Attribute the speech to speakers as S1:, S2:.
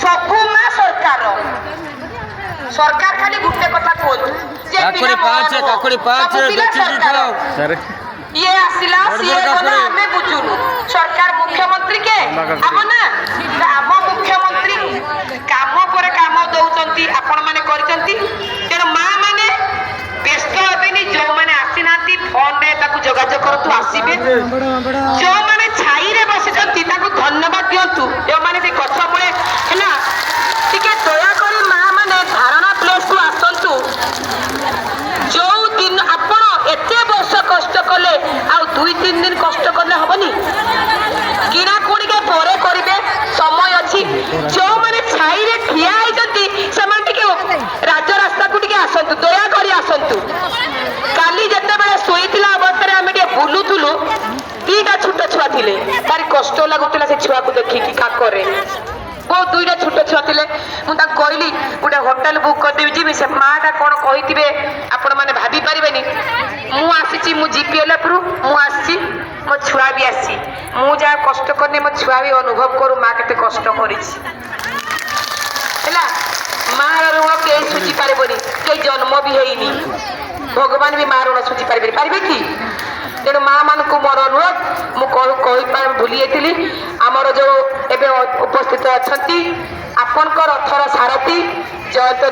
S1: सबू माँ सरकार सरकार खाली गुटे कथा कहतु ये आसिला सी गला आमे बुझुनु सरकार मुख्यमंत्री के आम ना आम मुख्यमंत्री काम पर काम दौरान आपण मैंने तेणु माँ मैंने व्यस्त हेनी जो मैंने आसी ना फोन रे जोगाजोग करतु आसबे जो मैंने छाई रे बसी धन्यवाद दिंतु जो मैंने गछ मूले है टिके दयाकर माँ मैंने धारणा प्लेस को आसतु जो दिन आपण एत वर्ष कष्ट कले आ 2-3 दिन कष्ट कले हेनी किणाकुणी के परे करेंगे समय अच्छी जो मैंने छाई रे ठिया होती राजरास्ता को आसतु दयाकर आसतु काली जिते बड़े शोला अवस्था आम बुलूलु 2टा छोट छुआ थे भारी कष्ट लगुला से छुआ को देखिकी काकरे बहुत 2टा छोट छुआ थे मुझे कहली गोटे होटेल बुक करदेवी जी से माटा कौन कही आपण मैंने भाभी पारे मुझे मु जीपीएलएफ रु मुझे मो छुआ भी आसी मुझे कष्ट करनी मो छुआ भी अनुभव करू माँ के कष्ट कर माँ ऋण कई सुझी पारे कई जन्म भी है भगवान भी माँ ऋण सुझी पारे पारे कि तेणु माँ मान को मोर अनुरोध मुझे भूली जाती आमर जो एवं उपस्थित अच्छा आपणकर रथर सारथी जयंत